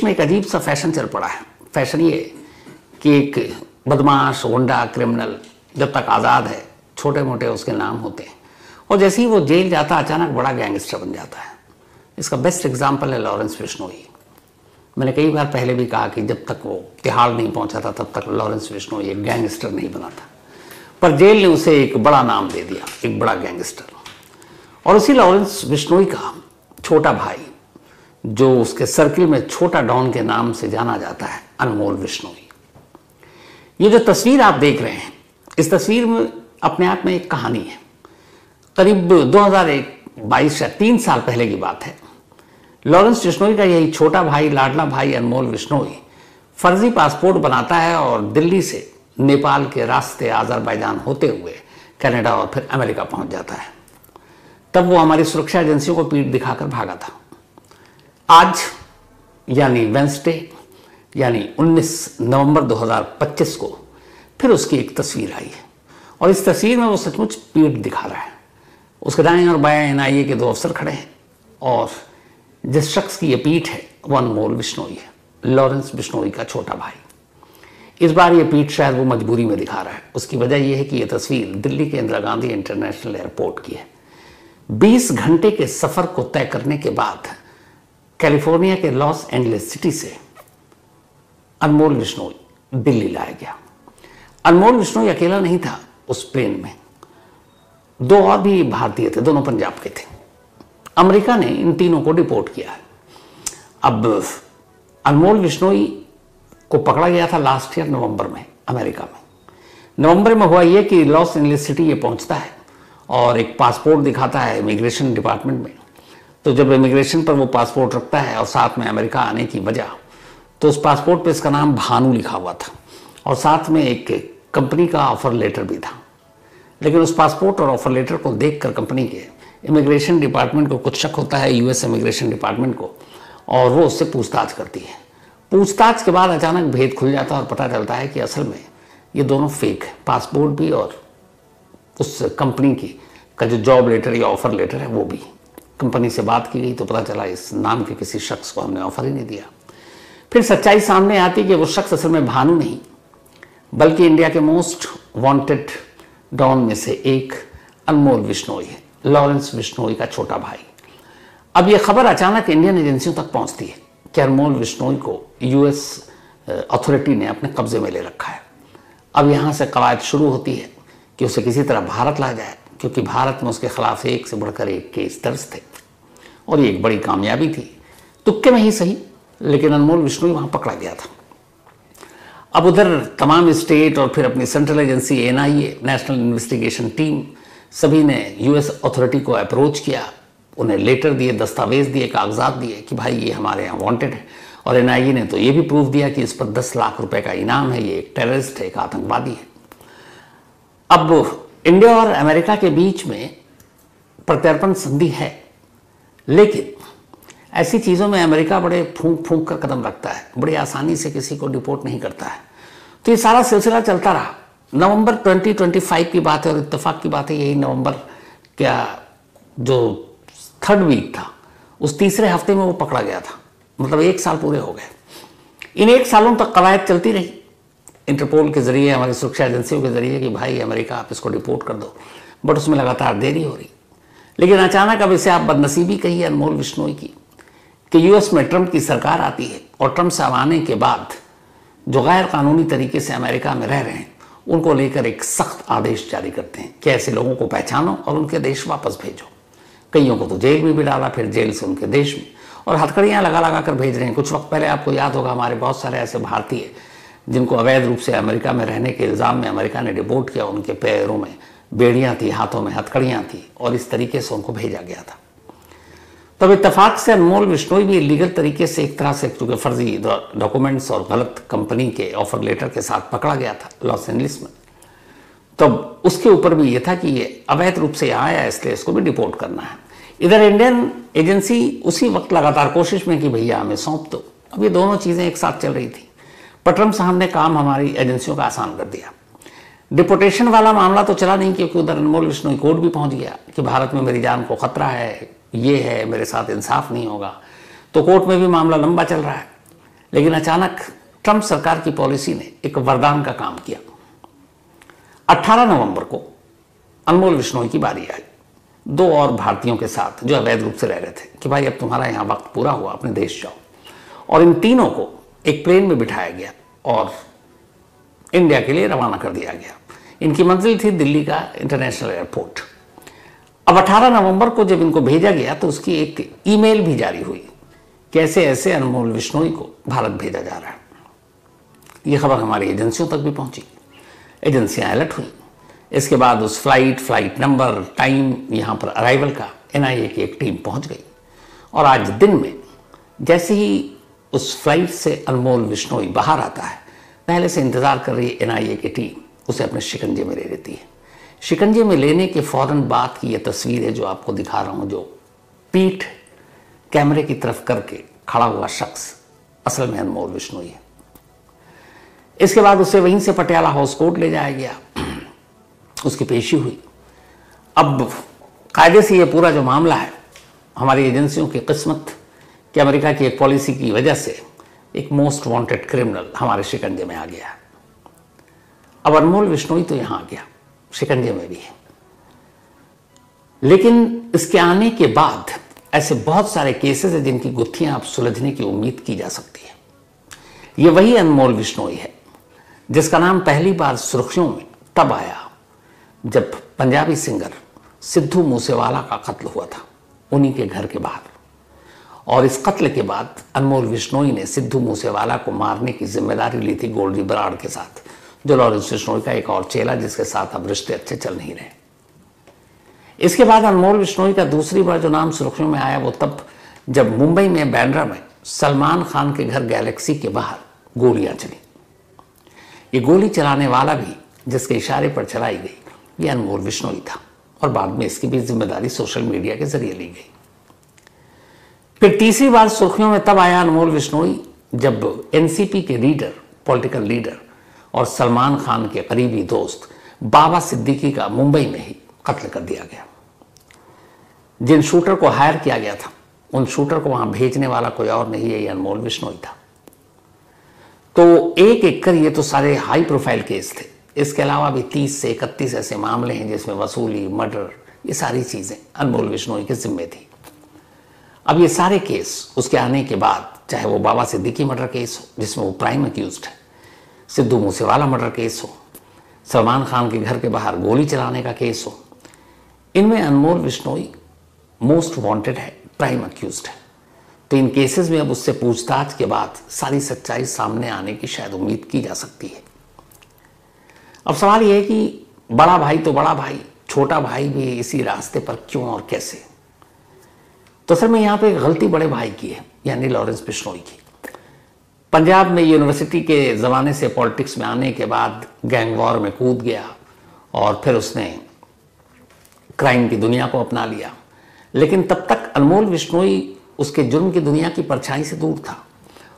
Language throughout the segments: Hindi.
में एक अजीब सा फैशन चल पड़ा है। फैशन ये कि एक बदमाश, गुंडा, क्रिमिनल जब तक आज़ाद है छोटे मोटे उसके नाम होते हैं, और जैसे ही वो जेल जाता अचानक बड़ा गैंगस्टर बन जाता है। इसका बेस्ट एग्जाम्पल है लॉरेंस बिश्नोई। मैंने कई बार पहले भी कहा कि जब तक वो तिहाड़ नहीं पहुंचा था तब तक लॉरेंस बिश्नोई एक गैंगस्टर नहीं बना था, पर जेल ने उसे एक बड़ा नाम दे दिया, एक बड़ा गैंगस्टर। और उसी लॉरेंस बिश्नोई का छोटा भाई, जो उसके सर्किल में छोटा डॉन के नाम से जाना जाता है, अनमोल बिश्नोई। ये जो तस्वीर आप देख रहे हैं, इस तस्वीर में अपने आप में एक कहानी है। करीब 2022 या 3 साल पहले की बात है। लॉरेंस बिश्नोई का यही छोटा भाई, लाडला भाई अनमोल बिश्नोई फर्जी पासपोर्ट बनाता है और दिल्ली से नेपाल के रास्ते अज़रबैजान होते हुए कनाडा और फिर अमेरिका पहुंच जाता है। तब वो हमारी सुरक्षा एजेंसियों को पीठ दिखाकर भागा था। आज यानी वेंसडे यानी 19 नवंबर 2025 को फिर उसकी एक तस्वीर आई है, और इस तस्वीर में वो सचमुच पीठ दिखा रहा है। उसके दाएं और बाएं एनआईए के 2 अफसर खड़े हैं, और जिस शख्स की ये पीठ है वो अनमोल बिश्नोई है, लॉरेंस बिश्नोई का छोटा भाई। इस बार ये पीठ शायद वो मजबूरी में दिखा रहा है। उसकी वजह यह है कि यह तस्वीर दिल्ली के इंदिरा गांधी इंटरनेशनल एयरपोर्ट की है। 20 घंटे के सफर को तय करने के बाद कैलिफोर्निया के लॉस एंजलिस सिटी से अनमोल बिश्नोई दिल्ली लाया गया। अनमोल बिश्नोई अकेला नहीं था उस प्लेन में, 2 और भी भारतीय थे, दोनों पंजाब के थे। अमेरिका ने इन तीनों को डिपोर्ट किया है। अब अनमोल बिश्नोई को पकड़ा गया था लास्ट ईयर नवंबर में अमेरिका में। नवंबर में हुआ यह कि लॉस एंजलिस सिटी ये पहुंचता है और एक पासपोर्ट दिखाता है इमिग्रेशन डिपार्टमेंट में। तो जब इमिग्रेशन पर वो पासपोर्ट रखता है और साथ में अमेरिका आने की वजह, तो उस पासपोर्ट पे इसका नाम भानु लिखा हुआ था और साथ में एक कंपनी का ऑफर लेटर भी था। लेकिन उस पासपोर्ट और ऑफर लेटर को देखकर कंपनी के इमिग्रेशन डिपार्टमेंट को कुछ शक होता है, यूएस इमिग्रेशन डिपार्टमेंट को, और वो उससे पूछताछ करती है। पूछताछ के बाद अचानक भेद खुल जाता है और पता चलता है कि असल में ये दोनों फेक है, पासपोर्ट भी और उस कंपनी की का जो जॉब लेटर या ऑफर लेटर है वो भी। कंपनी से बात की गई तो पता चला इस नाम के किसी शख्स को हमने ऑफर ही नहीं दिया। फिर सच्चाई सामने आती कि वो शख्स असल में भानु नहीं, बल्कि इंडिया के मोस्ट वांटेड डॉन में से एक अनमोल बिश्नोई है, लॉरेंस बिश्नोई का छोटा भाई। अब ये खबर अचानक इंडियन एजेंसियों तक पहुंचती है कि अनमोल बिश्नोई को यूएस अथॉरिटी ने अपने कब्जे में ले रखा है। अब यहाँ से कवायद शुरू होती है कि उसे किसी तरह भारत लाया जाए, क्योंकि भारत में उसके खिलाफ एक से बढ़कर एक केस दर्ज थे और ये एक बड़ी कामयाबी थी। तुक्के में ही सही, लेकिन अनमोल बिश्नोई वहाँ पकड़ा गया था। अब उधर तमाम स्टेट और फिर अपनी central agency NIA, national investigation team, सभी ने यूएस अथॉरिटी को अप्रोच किया, उन्हें लेटर दिए, दस्तावेज दिए, कागजात दिए कि भाई ये हमारे यहाँ वांटेड है। और एनआईए ने तो ये भी प्रूफ दिया कि इस पर 10 लाख रुपए का इनाम है, ये एक टेररिस्ट है, एक आतंकवादी है। अब इंडिया और अमेरिका के बीच में प्रत्यर्पण संधि है, लेकिन ऐसी चीज़ों में अमेरिका बड़े फूंक फूंक कर कदम रखता है, बड़ी आसानी से किसी को डिपोर्ट नहीं करता है। तो ये सारा सिलसिला चलता रहा। नवंबर 2025 की बात है और इत्तेफाक की बात है, यही नवंबर क्या जो 3rd वीक था, उस तीसरे हफ्ते में वो पकड़ा गया था। मतलब 1 साल पूरे हो गए। इन 1 सालों तक कवायद चलती रही इंटरपोल के जरिए, हमारी सुरक्षा एजेंसियों के जरिए कि भाई अमेरिका आप इसको डिपोर्ट कर दो, बट उसमें लगातार देरी हो रही। लेकिन अचानक, अब इसे आप बदनसीबी कहिए अनमोल बिश्नोई की, कि यूएस में ट्रंप की सरकार आती है और ट्रंप साहब आने के बाद जो गैर कानूनी तरीके से अमेरिका में रह रहे हैं उनको लेकर एक सख्त आदेश जारी करते हैं कि ऐसे लोगों को पहचानो और उनके देश वापस भेजो। कईयों को तो जेल में भी डाला, फिर जेल से उनके देश में, और हथकड़ियाँ लगा लगा कर भेज रहे हैं। कुछ वक्त पहले आपको याद होगा, हमारे बहुत सारे ऐसे भारतीय जिनको अवैध रूप से अमेरिका में रहने के इल्ज़ाम में अमेरिका ने डिपोर्ट किया, उनके पैरों में बेड़ियाँ थी, हाथों में हथकड़ियाँ थी, और इस तरीके से उनको भेजा गया था। तब इत्तेफाक से अनमोल बिश्नोई भी लीगल तरीके से एक तरह से, चूँकि फर्जी डॉक्यूमेंट्स और गलत कंपनी के ऑफर लेटर के साथ पकड़ा गया था लॉस एंजलिस में, तब उसके ऊपर भी ये था कि ये अवैध रूप से आया है, इसलिए इसको भी डिपोर्ट करना है। इधर इंडियन एजेंसी उसी वक्त लगातार कोशिश में कि भैया हमें सौंप दो। अब ये दोनों चीज़ें एक साथ चल रही थी, पर ट्रंप साहब ने काम हमारी एजेंसियों का आसान कर दिया। डिपोर्टेशन वाला मामला तो चला नहीं, क्योंकि उधर अनमोल बिश्नोई कोर्ट भी पहुंच गया कि भारत में मेरी जान को खतरा है, ये है, मेरे साथ इंसाफ नहीं होगा, तो कोर्ट में भी मामला लंबा चल रहा है। लेकिन अचानक ट्रंप सरकार की पॉलिसी ने एक वरदान का काम किया। 18 नवंबर को अनमोल बिश्नोई की बारी आई, 2 और भारतीयों के साथ जो अवैध रूप से रह रहे थे, कि भाई अब तुम्हारा यहां वक्त पूरा हुआ, अपने देश जाओ। और इन तीनों को एक प्लेन में बिठाया गया और इंडिया के लिए रवाना कर दिया गया। इनकी मंजिल थी दिल्ली का इंटरनेशनल एयरपोर्ट। अब 18 नवंबर को जब इनको भेजा गया तो उसकी एक ईमेल भी जारी हुई, कैसे ऐसे अनमोल बिश्नोई को भारत भेजा जा रहा है। यह खबर हमारी एजेंसियों तक भी पहुंची, एजेंसियां अलर्ट हुई। इसके बाद उस फ्लाइट नंबर, टाइम, यहां पर अराइवल का एनआईए की एक टीम पहुंच गई। और आज दिन में जैसे ही उस फ्लाइट से अनमोल बिश्नोई बाहर आता है, पहले से इंतजार कर रही एनआईए की टीम उसे अपने शिकंजे में ले लेती है। शिकंजे में लेने के फौरन बाद की यह तस्वीर है जो आपको दिखा रहा हूं, जो पीठ कैमरे की तरफ करके खड़ा हुआ शख्स असल में अनमोल बिश्नोई है। इसके बाद उसे वहीं से पटियाला हाउस कोर्ट ले जाया गया, उसकी पेशी हुई। अब कायदे से यह पूरा जो मामला है, हमारी एजेंसियों की किस्मत कि अमेरिका की एक पॉलिसी की वजह से एक मोस्ट वांटेड क्रिमिनल हमारे शिकंजे में आ गया। अब अनमोल बिश्नोई तो यहां आ गया, शिकंजे में भी है, लेकिन इसके आने के बाद ऐसे बहुत सारे केसेस हैं जिनकी गुत्थियां अब सुलझने की उम्मीद की जा सकती है। यह वही अनमोल बिश्नोई है जिसका नाम पहली बार सुर्खियों में तब आया जब पंजाबी सिंगर सिद्धू मूसेवाला का कत्ल हुआ था उन्हीं के घर के बाहर। और इस कत्ल के बाद अनमोल बिश्नोई ने सिद्धू मूसेवाला को मारने की जिम्मेदारी ली थी गोल्डी बराड़ के साथ, जो लॉरेंस बिश्नोई का एक और चेला जिसके साथ अब रिश्ते अच्छे चल नहीं रहे। इसके बाद अनमोल बिश्नोई का दूसरी बार जो नाम सुर्खियों में आया वो तब जब मुंबई में बांद्रा में सलमान खान के घर गैलेक्सी के बाहर गोलियां चली। ये गोली चलाने वाला भी जिसके इशारे पर चलाई गई, ये अनमोल बिश्नोई था। और बाद में इसकी भी जिम्मेदारी सोशल मीडिया के जरिए ली गई। फिर तीसरी बार सुर्खियों में तब आया अनमोल बिश्नोई जब एनसीपी के लीडर, पॉलिटिकल लीडर और सलमान खान के करीबी दोस्त बाबा सिद्दीकी का मुंबई में ही कत्ल कर दिया गया। जिन शूटर को हायर किया गया था उन शूटर को वहां भेजने वाला कोई और नहीं है, ये अनमोल बिश्नोई था। तो एक एक कर ये तो सारे हाई प्रोफाइल केस थे। इसके अलावा भी 30 से 31 ऐसे मामले हैं जिसमें वसूली, मर्डर, ये सारी चीजें अनमोल बिश्नोई के जिम्मे थी। अब ये सारे केस उसके आने के बाद, चाहे वो बाबा सिद्दीकी मर्डर केस हो जिसमें वो प्राइम अक्यूज्ड है, सिद्धू मूसेवाला मर्डर केस हो, सलमान खान के घर के बाहर गोली चलाने का केस हो, इनमें अनमोल बिश्नोई मोस्ट वांटेड है, प्राइम अक्यूज्ड है। तो इन केसेस में अब उससे पूछताछ के बाद सारी सच्चाई सामने आने की शायद उम्मीद की जा सकती है। अब सवाल यह है कि बड़ा भाई तो बड़ा भाई, छोटा भाई भी इसी रास्ते पर क्यों और कैसे? तो सर में यहां पे गलती बड़े भाई की है, यानी लॉरेंस बिश्नोई की। पंजाब में यूनिवर्सिटी के ज़माने से पॉलिटिक्स में आने के बाद गैंग वॉर में कूद गया और फिर उसने क्राइम की दुनिया को अपना लिया। लेकिन तब तक अनमोल बिश्नोई उसके जुर्म की दुनिया की परछाई से दूर था।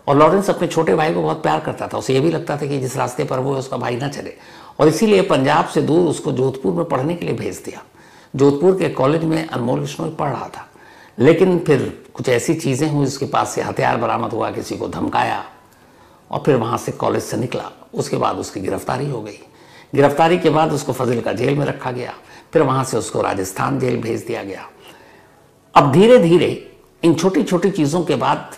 और लॉरेंस अपने छोटे भाई को बहुत प्यार करता था। उसे यह भी लगता था कि जिस रास्ते पर वो है उसका भाई ना चले, और इसीलिए पंजाब से दूर उसको जोधपुर में पढ़ने के लिए भेज दिया। जोधपुर के कॉलेज में अनमोल बिश्नोई पढ़ रहा था, लेकिन फिर कुछ ऐसी चीज़ें हुई, उसके पास से हथियार बरामद हुआ, किसी को धमकाया और फिर वहाँ से कॉलेज से निकला। उसके बाद उसकी गिरफ्तारी हो गई। गिरफ्तारी के बाद उसको फजिल्का जेल में रखा गया, फिर वहाँ से उसको राजस्थान जेल भेज दिया गया। अब धीरे धीरे इन छोटी छोटी चीज़ों के बाद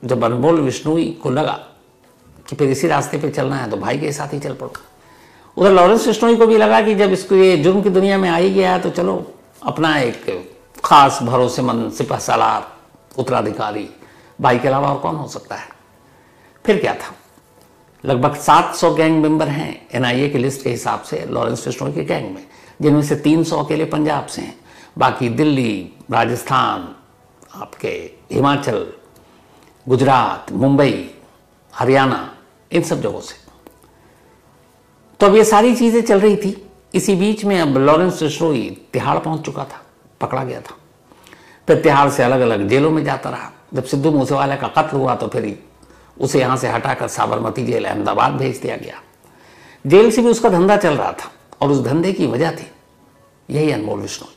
जब अनमोल बिश्नोई को लगा कि फिर इसी रास्ते पे चलना है तो भाई के साथ ही चल पड़ो, उधर लॉरेंस बिश्नोई को भी लगा कि जब इसको ये जुर्म की दुनिया में आ ही गया है तो चलो अपना एक खास भरोसेमंद सिपह सालार उत्तराधिकारी भाई के अलावा और कौन हो सकता है। फिर क्या था, लगभग 700 गैंग मेंबर हैं एनआईए की लिस्ट के हिसाब से लॉरेंस बिश्नोई के गैंग में, जिनमें से 300 अकेले पंजाब से हैं, बाकी दिल्ली, राजस्थान, आपके हिमाचल, गुजरात, मुंबई, हरियाणा, इन सब जगहों से। तो अब ये सारी चीज़ें चल रही थी। इसी बीच में अब लॉरेंस बिश्नोई तिहाड़ पहुंच चुका था, पकड़ा गया था। फिर तिहाड़ से अलग अलग जेलों में जाता रहा। जब सिद्धू मूसेवाला का कत्ल हुआ तो फिर उसे यहाँ से हटाकर साबरमती जेल अहमदाबाद भेज दिया गया। जेल से भी उसका धंधा चल रहा था और उस धंधे की वजह थी यही अनमोल बिश्नोई,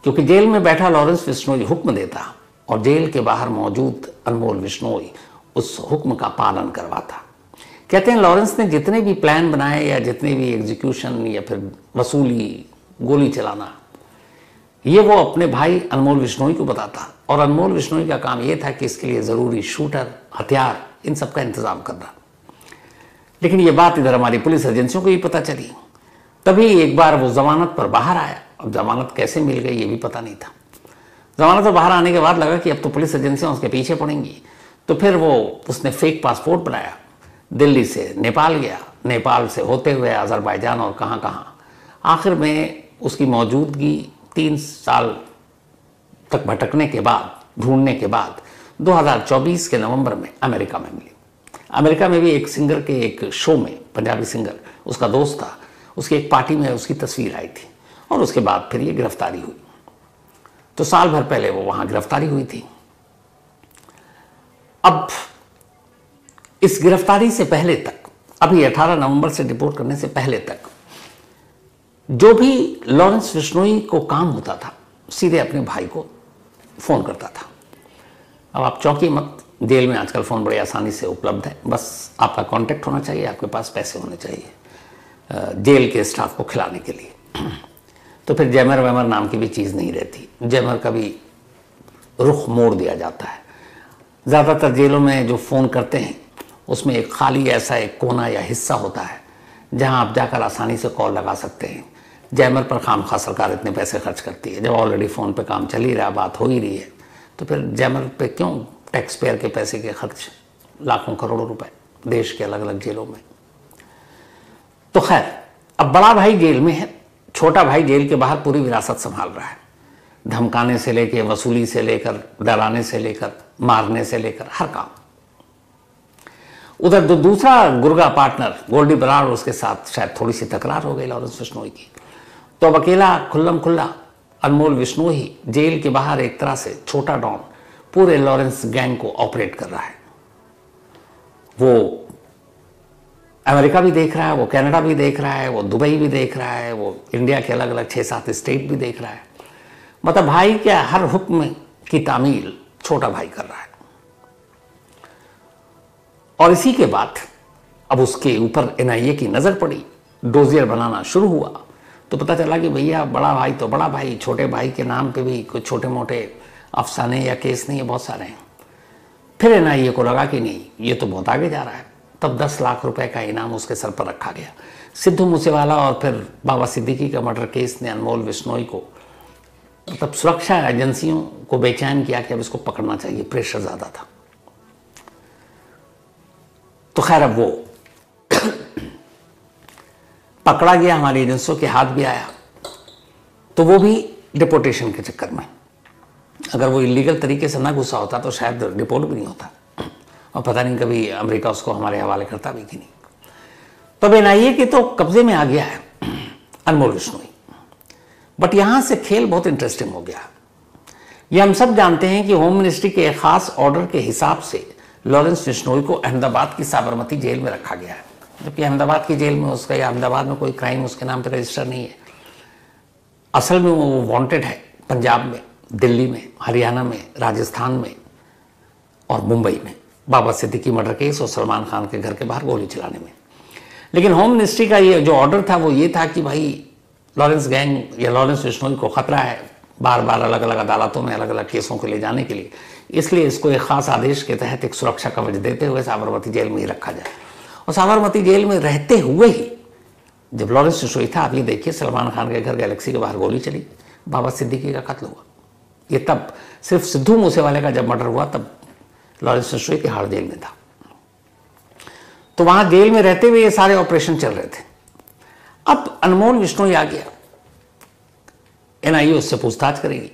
क्योंकि जेल में बैठा लॉरेंस बिश्नोई हुक्म देता और जेल के बाहर मौजूद अनमोल बिश्नोई उस हुक्म का पालन करवाता। कहते हैं लॉरेंस ने जितने भी प्लान बनाए या जितने भी एग्जीक्यूशन या फिर वसूली, गोली चलाना, ये वो अपने भाई अनमोल बिश्नोई को बताता, और अनमोल बिश्नोई का काम ये था कि इसके लिए ज़रूरी शूटर, हथियार, इन सब का इंतज़ाम करना। लेकिन ये बात इधर हमारी पुलिस एजेंसियों को भी पता चली। तभी एक बार वो जमानत पर बाहर आया। अब जमानत कैसे मिल गई ये भी पता नहीं था। जमानत पर बाहर आने के बाद लगा कि अब तो पुलिस एजेंसियां उसके पीछे पड़ेंगी, तो फिर उसने फेक पासपोर्ट बनाया, दिल्ली से नेपाल गया, नेपाल से होते हुए अजरबैजान और कहाँ कहाँ। आखिर में उसकी मौजूदगी 3 साल तक भटकने के बाद, ढूंढने के बाद 2024 के नवंबर में अमेरिका में मिली। अमेरिका में भी एक सिंगर के एक शो में, पंजाबी सिंगर, उसका दोस्त था, उसकी एक पार्टी में उसकी तस्वीर आई थी, और उसके बाद फिर ये गिरफ्तारी हुई। तो साल भर पहले वो वहां गिरफ्तारी हुई थी। अब इस गिरफ्तारी से पहले तक, अभी 18 नवंबर से डिपोर्ट करने से पहले तक, जो भी लॉरेंस बिश्नोई को काम होता था सीधे अपने भाई को फोन करता था। अब आप चौंकिए मत, जेल में आजकल फ़ोन बड़ी आसानी से उपलब्ध है, बस आपका कांटेक्ट होना चाहिए, आपके पास पैसे होने चाहिए जेल के स्टाफ को खिलाने के लिए। तो फिर जैमर वैमर नाम की भी चीज़ नहीं रहती, जैमर का भी रुख मोड़ दिया जाता है। ज़्यादातर जेलों में जो फ़ोन करते हैं उसमें एक खाली ऐसा एक कोना या हिस्सा होता है जहां आप जाकर आसानी से कॉल लगा सकते हैं। जैमर पर खामखा सरकार इतने पैसे खर्च करती है, जब ऑलरेडी फ़ोन पे काम चल ही रहा, बात हो ही रही है, तो फिर जैमर पे क्यों टैक्स पेयर के पैसे के खर्च, लाखों करोड़ों रुपए देश के अलग अलग जेलों में। तो खैर, अब बड़ा भाई जेल में है, छोटा भाई जेल के बाहर पूरी विरासत संभाल रहा है, धमकाने से लेकर, वसूली से लेकर, डराने से लेकर, मारने से लेकर, हर काम। उधर जो दूसरा गुर्गा पार्टनर गोल्डी बराड़, उसके साथ शायद थोड़ी सी तकरार हो गई लॉरेंस बिश्नोई की, तो अब अकेला खुल्लम खुल्ला अनमोल बिश्नोई जेल के बाहर एक तरह से छोटा डॉन पूरे लॉरेंस गैंग को ऑपरेट कर रहा है। वो अमेरिका भी देख रहा है, वो कनाडा भी देख रहा है, वो दुबई भी देख रहा है, वो इंडिया के अलग अलग 6-7 स्टेट भी देख रहा है। मतलब भाई के हर हुक्म की तामील छोटा भाई कर रहा है। और इसी के बाद अब उसके ऊपर एनआईए की नजर पड़ी, डोजियर बनाना शुरू हुआ, तो पता चला कि भैया बड़ा भाई तो बड़ा भाई, छोटे भाई के नाम पे भी कुछ छोटे मोटे अफसाने या केस नहीं है, बहुत सारे हैं। फिर एनआईए को लगा कि नहीं, ये तो बहुत आगे जा रहा है। तब 10 लाख रुपए का इनाम उसके सर पर रखा गया। सिद्धू मूसेवाला और फिर बाबा सिद्दीकी का मर्डर केस ने अनमोल बिश्नोई को, मतलब सुरक्षा एजेंसियों को बेचैन किया कि अब इसको पकड़ना चाहिए, प्रेशर ज्यादा था। तो खैर अब वो पकड़ा गया, हमारी एजेंसियों के हाथ भी आया, तो वो भी डिपोर्टेशन के चक्कर में। अगर वो इलीगल तरीके से ना घुसा होता तो शायद डिपोर्ट भी नहीं होता, और पता नहीं कभी अमेरिका उसको हमारे हवाले करता भी कि नहीं। तब एनआईए के तो कब्जे में आ गया है अनमोल बिश्नोई। बट यहां से खेल बहुत इंटरेस्टिंग हो गया। ये हम सब जानते हैं कि होम मिनिस्ट्री के एक खास ऑर्डर के हिसाब से लॉरेंस बिश्नोई को अहमदाबाद की साबरमती जेल में रखा गया है, जबकि अहमदाबाद की जेल में उसका या अहमदाबाद में कोई क्राइम उसके नाम पर रजिस्टर नहीं है। असल में वो वांटेड है पंजाब में, दिल्ली में, हरियाणा में, राजस्थान में और मुंबई में, बाबा सिद्दीकी मर्डर केस और सलमान खान के घर के बाहर गोली चलाने में। लेकिन होम मिनिस्ट्री का ये जो ऑर्डर था वो ये था कि भाई लॉरेंस गैंग या लॉरेंस बिश्नोई को खतरा है बार बार अलग अलग अदालतों में अलग अलग केसों को ले जाने के लिए, इसलिए इसको एक खास आदेश के तहत एक सुरक्षा कवच देते हुए साबरमती जेल में ही रखा जाए। और साबरमती जेल में रहते हुए ही जब लॉरेंस बिश्नोई था, आप ये देखिए, सलमान खान के घर गैलेक्सी के बाहर गोली चली, बाबा सिद्दीकी का कत्ल हुआ। ये तब सिर्फ सिद्धू मूसेवाले का जब मर्डर हुआ तब लॉरेंस बिश्नोई तिहाड़ जेल में था। तो वहां जेल में रहते हुए ये सारे ऑपरेशन चल रहे थे। अब अनमोल बिश्नोई आ गया, एनआईए उससे पूछताछ करेगी,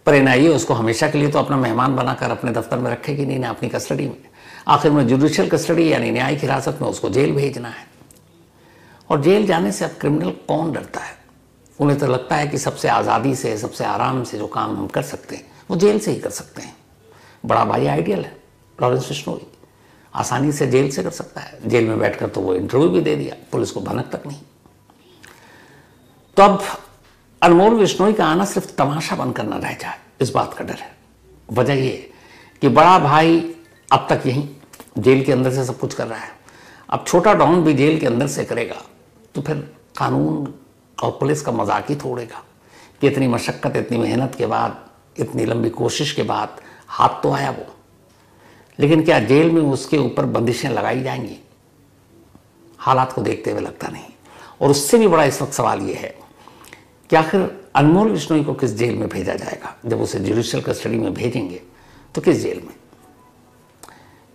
पर एनआईए उसको हमेशा के लिए तो अपना मेहमान बनाकर अपने दफ्तर में रखेगी नहीं, ना अपनी कस्टडी में। आखिर में जुडिशियल कस्टडी यानी न्यायिक हिरासत में उसको जेल भेजना है। और जेल जाने से अब क्रिमिनल कौन डरता है? उन्हें तो लगता है कि सबसे आज़ादी से, सबसे आराम से जो काम हम कर सकते हैं वो जेल से ही कर सकते हैं। बड़ा भाई आइडियल है लॉरेंस बिश्नोई, आसानी से जेल से कर सकता है। जेल में बैठकर तो वो इंटरव्यू भी दे दिया, पुलिस को भनक तक नहीं। तो अब अनमोल बिश्नोई का आना सिर्फ तमाशा बनकर न रह जाए, इस बात का डर है। वजह ये कि बड़ा भाई अब तक यहीं जेल के अंदर से सब कुछ कर रहा है। अब छोटा डॉन भी जेल के अंदर से करेगा तो फिर कानून और पुलिस का मजाक ही तोड़ेगा कि इतनी मशक्क़त, इतनी मेहनत के बाद, इतनी लंबी कोशिश के बाद हाथ तो आया वो। लेकिन क्या जेल में उसके ऊपर बंदिशें लगाई जाएंगी? हालात को देखते हुए लगता नहीं। और उससे भी बड़ा इस वक्त सवाल ये है कि आखिर अनमोल बिश्नोई को किस जेल में भेजा जाएगा? जब उसे जुडिशियल कस्टडी में भेजेंगे तो किस जेल में?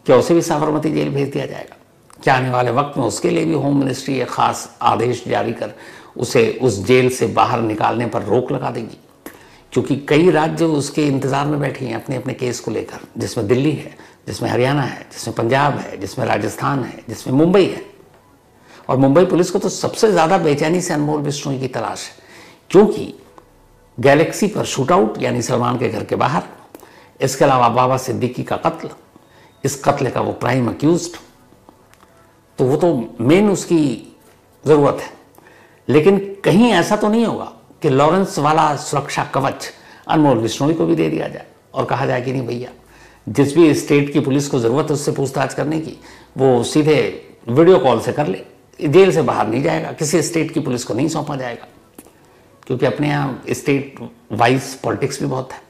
क्या उसे भी साबरमती जेल भेज दिया जाएगा? क्या आने वाले वक्त में उसके लिए भी होम मिनिस्ट्री एक खास आदेश जारी कर उसे उस जेल से बाहर निकालने पर रोक लगा देगी? क्योंकि कई राज्य उसके इंतजार में बैठे हैं अपने अपने केस को लेकर, जिसमें दिल्ली है, जिसमें हरियाणा है, जिसमें पंजाब है, जिसमें राजस्थान है, जिसमें मुंबई है। और मुंबई पुलिस को तो सबसे ज़्यादा बेचैनी से अनमोल बिश्नोई की तलाश है, क्योंकि गैलेक्सी पर शूटआउट यानी सलमान के घर के बाहर, इसके अलावा बाबा सिद्दीकी का कत्ल, इस कत्ल का वो प्राइम अक्यूज्ड, तो वो तो मेन उसकी ज़रूरत है। लेकिन कहीं ऐसा तो नहीं होगा कि लॉरेंस वाला सुरक्षा कवच अनमोल बिश्नोई को भी दे दिया जाए और कहा जाए कि नहीं भैया, जिस भी स्टेट की पुलिस को ज़रूरत है उससे पूछताछ करने की, वो सीधे वीडियो कॉल से कर ले, जेल से बाहर नहीं जाएगा, किसी स्टेट की पुलिस को नहीं सौंपा जाएगा। क्योंकि अपने यहाँ स्टेट वाइज पॉलिटिक्स भी बहुत है।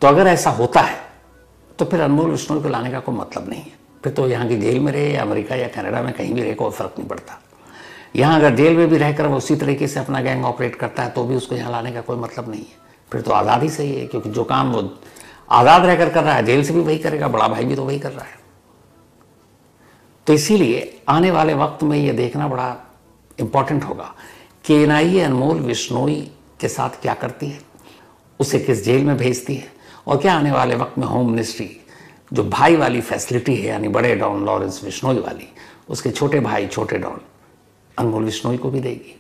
तो अगर ऐसा होता है तो फिर अनमोल बिश्नोई को लाने का कोई मतलब नहीं है। फिर तो यहाँ की जेल में रहे या अमेरिका या कनाडा में कहीं भी रहे, कोई फ़र्क नहीं पड़ता। यहाँ अगर जेल में भी रहकर वो उसी तरीके से अपना गैंग ऑपरेट करता है तो भी उसको यहाँ लाने का कोई मतलब नहीं है। फिर तो आज़ाद ही सही है, क्योंकि जो काम वो आज़ाद रहकर कर रहा है जेल से भी वही करेगा, बड़ा भाई भी तो वही कर रहा है। तो इसीलिए आने वाले वक्त में ये देखना बड़ा इम्पॉर्टेंट होगा कि एनआईए अनमोल बिश्नोई के साथ क्या करती है, उसे किस जेल में भेजती है, और क्या आने वाले वक्त में होम मिनिस्ट्री जो भाई वाली फैसिलिटी है यानी बड़े डॉन लॉरेंस बिश्नोई वाली, उसके छोटे भाई छोटे डॉन अनमोल बिश्नोई को भी देगी।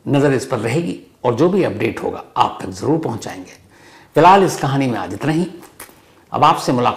नज़र इस पर रहेगी और जो भी अपडेट होगा आप तक ज़रूर पहुंचाएंगे। फिलहाल इस कहानी में आज इतना ही। अब आपसे मुलाकात